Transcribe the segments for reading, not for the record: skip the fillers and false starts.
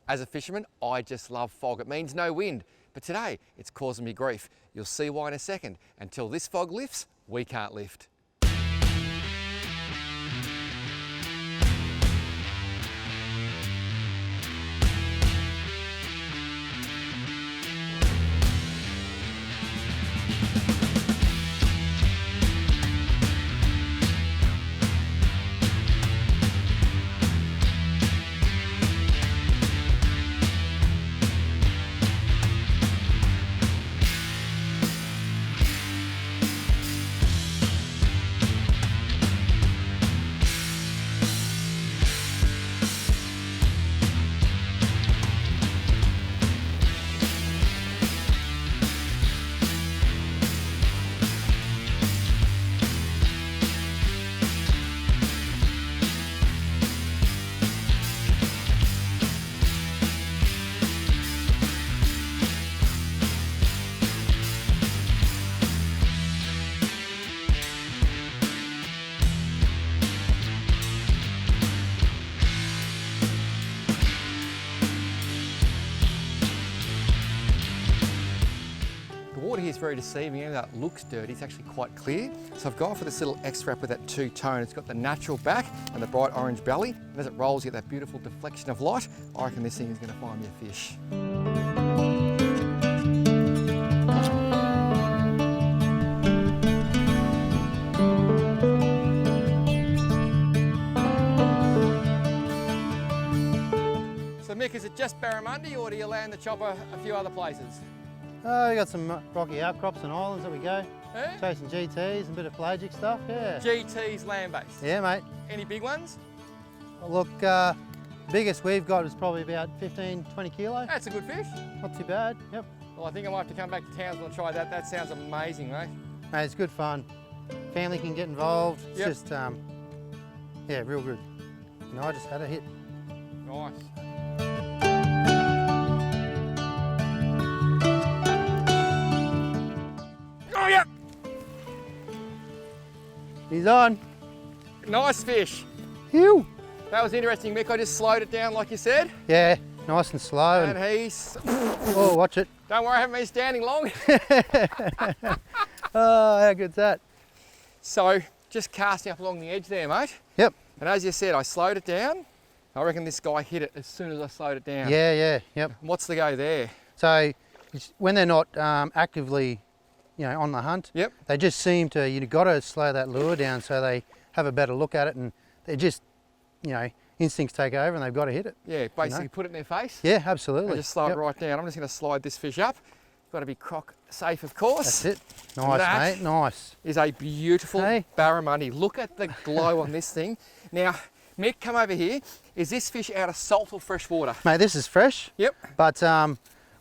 As a fisherman, I just love fog. It means no wind, but today it's causing me grief. You'll see why in a second. Until this fog lifts, we can't lift. The water here is very deceiving. Even though it looks dirty, it's actually quite clear. So I've gone for this little X-Wrap with that two-tone. It's got the natural back and the bright orange belly. And as it rolls, you get that beautiful deflection of light. I reckon this thing is going to find me a fish. So Mick, is it just Barramundi or do you land the chopper a few other places? We got some rocky outcrops and islands that we go. Yeah? Chasing GTs and a bit of pelagic stuff, yeah. GT's land-based? Yeah, mate. Any big ones? Look, biggest we've got is probably about 15, 20 kilo. That's a good fish. Not too bad, yep. Well, I think I might have to come back to Townsville and try that. That sounds amazing, mate. Mate, it's good fun. Family can get involved. It's Yep. just, yeah, real good. You know, I just had a hit. Nice. Oh, yeah! He's on. Nice fish. Phew. That was interesting, Mick. I just slowed it down like you said. Yeah, nice and slow. And he's... Oh, watch it. Don't worry, I haven't been standing long. Oh, how good's that? So, just casting up along the edge there, mate. Yep. And as you said, I slowed it down. I reckon this guy hit it as soon as I slowed it down. Yeah, yep. What's the go there? So, when they're not actively, you know, on the hunt, Yep. they just seem to, you've got to slow that lure down so they have a better look at it and they just, you know, instincts take over and they've got to hit it. Yeah, basically put it in their face. Yeah, absolutely. And just slow it right down. I'm just going to slide this fish up. Got to be croc safe, of course. That's it. Nice, That mate, nice. Is a beautiful Hey. barramundi. Look at the glow on this thing. Now, Mick, come over here. Is this fish out of salt or fresh water? Mate, this is fresh. Yep. But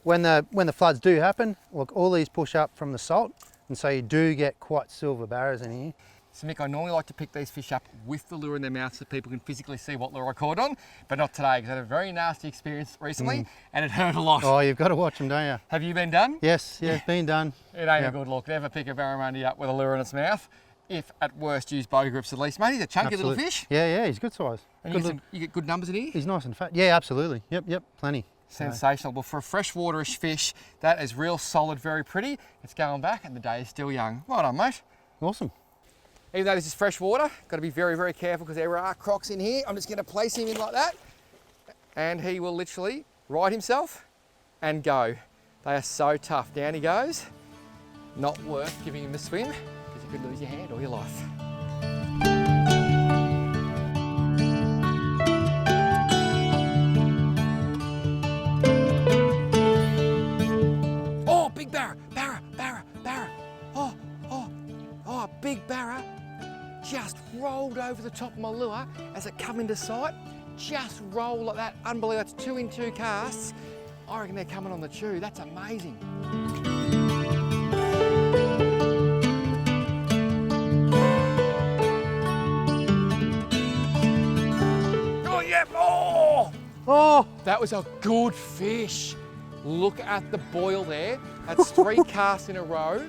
when the floods do happen, look, all these push up from the salt, and so you do get quite silver barras in here. So Mick, I normally like to pick these fish up with the lure in their mouth so people can physically see what lure I caught on, but not today because I had a very nasty experience recently and it hurt a lot. Oh, you've got to watch them, don't you? Have you been done? Yes, yeah, it's been done. It ain't a good look. Never pick a barramundi up with a lure in its mouth. If at worst, use bow grips at least. Mate, he's a chunky little fish. Yeah, he's good size. And Good you get good numbers in here? He's nice and fat. Yeah, absolutely. Yep, plenty. Sensational. Well, for a freshwaterish fish, that is real solid, very pretty. It's going back and the day is still young. Well done, mate. Awesome. Even though this is fresh water, got to be very, very careful because there are crocs in here. I'm just going to place him in like that and he will literally right himself and go. They are so tough. Down he goes. Not worth giving him a swim because you could lose your hand or your life. Oh, big barra, barra. Oh, big barra. Just rolled over the top of my lure as it come into sight. Just rolled like that. Unbelievable. That's 2 in 2 casts. I reckon they're coming on the chew. That's amazing. Oh, yeah. Oh, that was a good fish. Look at the boil there. That's 3 casts in a row.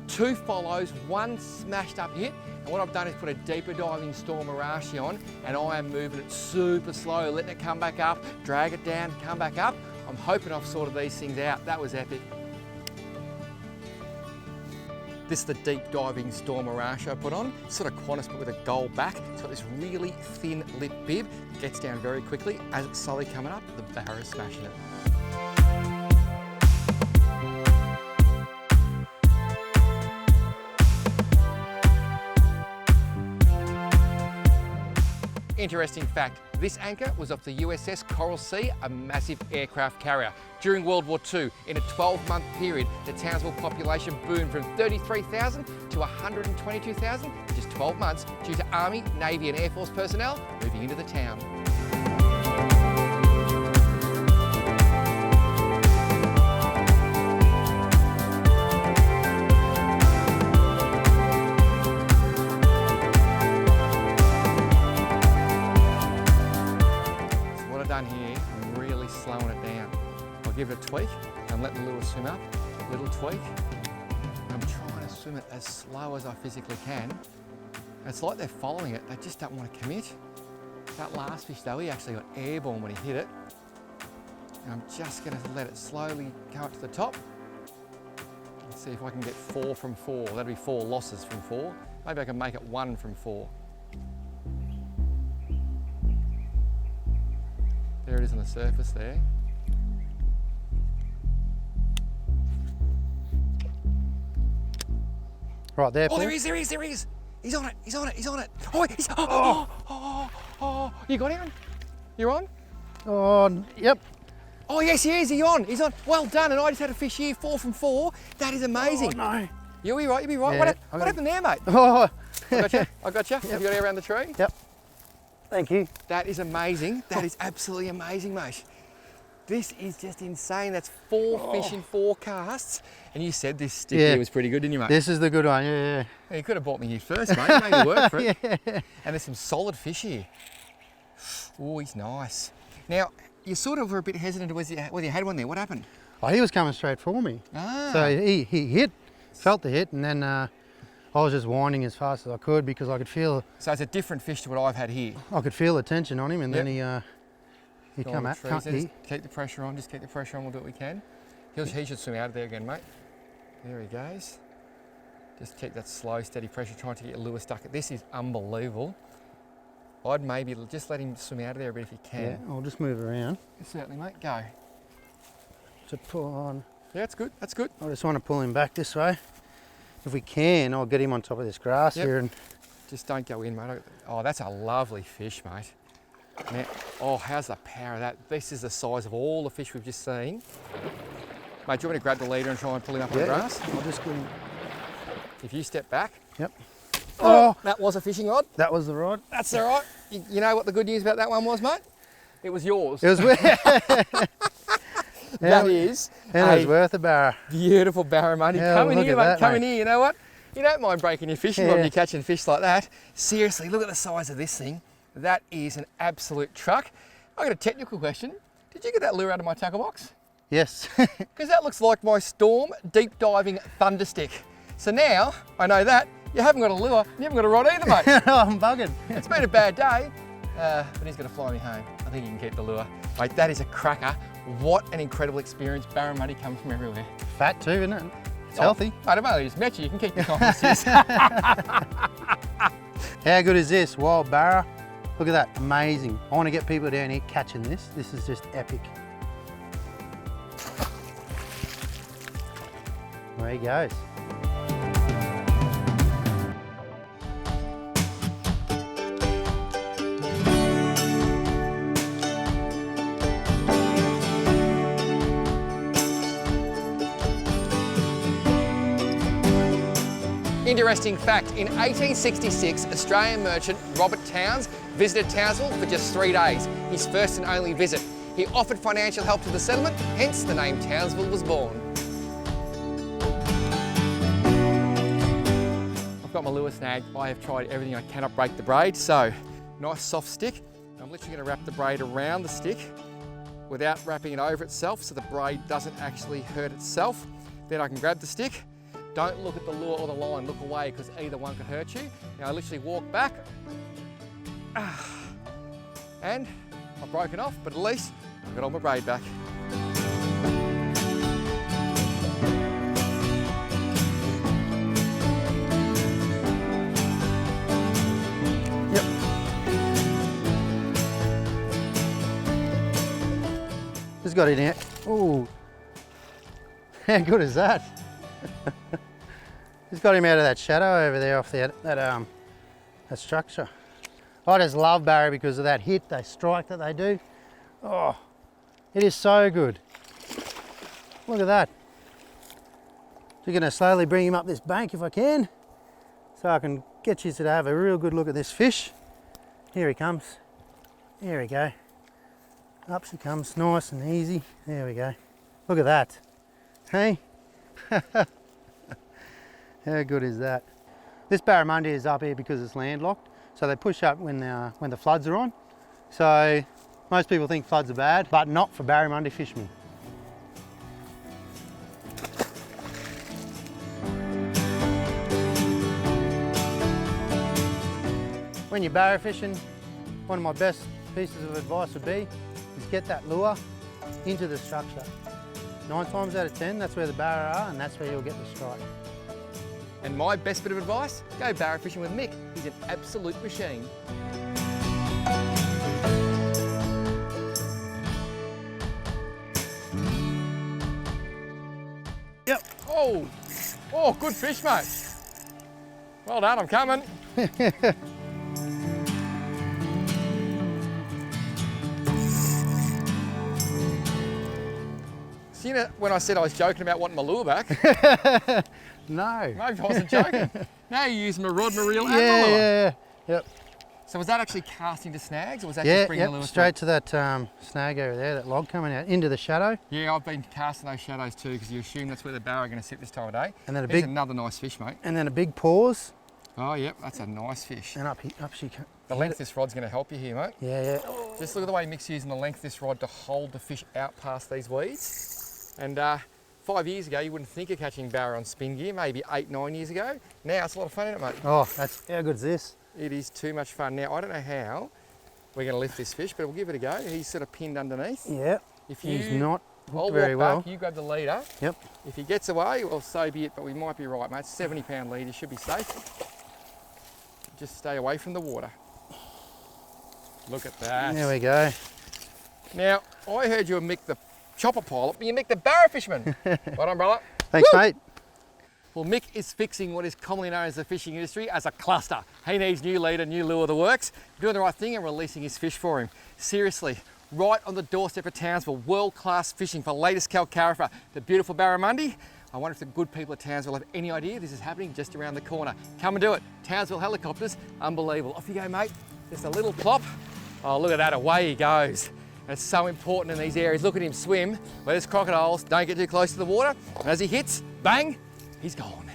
2 follows, 1 smashed up hit. And And what I've done is put a deeper diving Storm Arashi on, and I am moving it super slow, letting it come back up, drag it down, come back up. I'm hoping I've sorted these things out. That was epic. This is the deep diving Storm Arashi I put on. It's sort of Qantas but with a gold back. It's got this really thin lip bib. It gets down very quickly. As it's slowly coming up, the barra's smashing it. Interesting fact, this anchor was off the USS Coral Sea, a massive aircraft carrier. During World War II, in a 12-month period, the Townsville population boomed from 33,000 to 122,000 in just 12 months due to Army, Navy and Air Force personnel moving into the town. Here, I'm really slowing it down. I'll give it a tweak and let the lure swim up, little tweak. I'm trying to swim it as slow as I physically can. It's like they're following it, they just don't want to commit. That last fish though, he actually got airborne when he hit it. And I'm just going to let it slowly come up to the top. Let's see if I can get 4 from 4. That'll be 4 losses from 4. Maybe I can make it 1 from 4. There it is on the surface there. Right there, Oh, Paul. there he is. He's on it. Oh, you got him? You're on? Oh, yep. Oh, yes, he is. He's on. Well done. And I just had a fish here, 4 from 4. That is amazing. Oh, no. You'll be right. Yeah, What happened there, mate? Oh. I got you. Have you got air around the tree? Yep. Thank you. That is amazing. That is absolutely amazing, mate. This is just insane. That's 4 fish in 4 casts. And you said this stick here was pretty good, didn't you, mate? This is the good one, yeah. Well, you could have bought me here first, mate. It made me work for it. Yeah. And there's some solid fish here. Oh, he's nice. Now, you sort of were a bit hesitant whether you had one there. What happened? Oh, he was coming straight for me. Ah. So he hit, felt the hit, and then I was just winding as fast as I could because I could feel. So it's a different fish to what I've had here. I could feel the tension on him, and then he come at. Just keep the pressure on. Just keep the pressure on. We'll do what we can. He should swim out of there again, mate. There he goes. Just keep that slow, steady pressure, trying to get your lure stuck. This is unbelievable. I'd maybe just let him swim out of there a bit if you can. Yeah, I'll just move around. Certainly, mate. Go. To pull on. Yeah, that's good. That's good. I just want to pull him back this way. If we can, I'll get him on top of this grass here and. Just don't go in, mate. Oh, that's a lovely fish, mate. Now, oh, how's the power of that? This is the size of all the fish we've just seen. Mate, do you want me to grab the leader and try and pull him up on the grass? I'll just get him. If you step back. Yep. Oh, that was a fishing rod. That was the rod. That's all right. You know what the good news about that one was, mate? It was yours. It was That is and it was worth a barra. Beautiful barramundi. Come in here, mate. Come in here. You know what? You don't mind breaking your fishing rod when you're catching fish like that. Seriously, look at the size of this thing. That is an absolute truck. I've got a technical question. Did you get that lure out of my tackle box? Yes. Because that looks like my Storm deep diving thunder stick. So now I know that you haven't got a lure, you haven't got a rod either, mate. I'm bugging. It's been a bad day, but he's going to fly me home. I think he can keep the lure. Mate, that is a cracker. What an incredible experience. Barramundi comes from everywhere. Fat too, isn't it? It's healthy. Mate, I've only just met you. You can keep your confidences. How good is this? Wild barra. Look at that, amazing. I want to get people down here catching this. This is just epic. There he goes. Interesting fact, in 1866, Australian merchant Robert Towns visited Townsville for just 3 days, his first and only visit. He offered financial help to the settlement, hence the name Townsville was born. I've got my lure snagged. I have tried everything. I cannot break the braid, so nice soft stick. I'm literally going to wrap the braid around the stick without wrapping it over itself so the braid doesn't actually hurt itself. Then I can grab the stick, Don't look at the lure or the line, look away because either one could hurt you. Now I literally walk back and I've broken off, but at least I've got all my braid back. Yep. Just got it in. Ooh. How good is that? Just got him out of that shadow over there off that structure. I just love barra because of that hit, that strike that they do. Oh, it is so good. Look at that. So going to slowly bring him up this bank if I can, so I can get you to have a real good look at this fish. Here he comes. There we go. Up she comes, nice and easy. There we go. Look at that. Hey? How good is that? This Barramundi is up here because it's landlocked, so they push up when the floods are on. So most people think floods are bad, but not for Barramundi fishermen. When you're barra fishing, one of my best pieces of advice would be is get that lure into the structure. 9 times out of 10, that's where the barra are, and that's where you'll get the strike. And my best bit of advice, go barra fishing with Mick. He's an absolute machine. Yep. Oh, good fish, mate. Well done, I'm coming. So you know, when I said I was joking about wanting my lure back, No. maybe I wasn't joking. Now you're using my rod, my reel, and my Yeah, lure. yeah, yep. So was that actually casting to snags, or was that Yeah, just bringing the lure yep, straight to that snag over there, that log coming out into the shadow. Yeah, I've been casting those shadows too, because you assume that's where the barra are going to sit this time of day. And then There's another nice fish, mate. and then a big pause, Oh, yep, that's a nice fish. and up she comes. The length of this rod's going to help you here, mate. Yeah, yeah. Just look at the way Mick's using the length of this rod to hold the fish out past these weeds. And 5 years ago, you wouldn't think of catching barra on spin gear, maybe 8, 9 years ago. Now it's a lot of fun, isn't it, mate? Oh, that's how good's this? It is too much fun. Now, I don't know how we're going to lift this fish, but we'll give it a go. He's sort of pinned underneath. Yeah. If He's not I'll hooked very walk well. back, you grab the leader. Yep. If he gets away, well, so be it, but we might be right, mate. 70-pound lead, he should be safe. Just stay away from the water. Look at that. There we go. Now, I heard you were Mick the chopper pilot, but you Mick the barra fisherman. Well done, brother. Thanks, Woo! mate. Well, Mick is fixing what is commonly known as the fishing industry as a cluster. He needs new leader, new lure, the works. Doing the right thing and releasing his fish for him. Seriously, right on the doorstep of Townsville, world-class fishing for latest Calcarifa, the beautiful Barramundi. I wonder if the good people of Townsville have any idea this is happening just around the corner. Come and do it. Townsville Helicopters, unbelievable. Off you go, mate. Just a little plop. Oh, look at that, away he goes. And it's so important in these areas. Look at him swim. Where there's crocodiles, don't get too close to the water. And as he hits, bang, he's gone.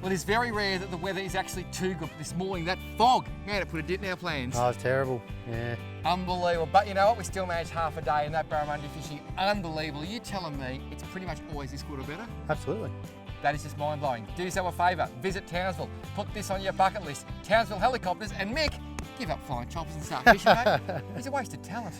Well, it's very rare that the weather is actually too good. This morning, that fog, man, it put a dent in our plans. Oh, it's terrible. Yeah. Unbelievable. But you know what? We still managed half a day in that Barramundi fishing. Unbelievable. You're telling me it's pretty much always this good or better? Absolutely. That is just mind-blowing. Do yourself a favour. Visit Townsville. Put this on your bucket list. Townsville Helicopters and Mick, give up flying choppers and start fishing, mate. He's a wasted talent.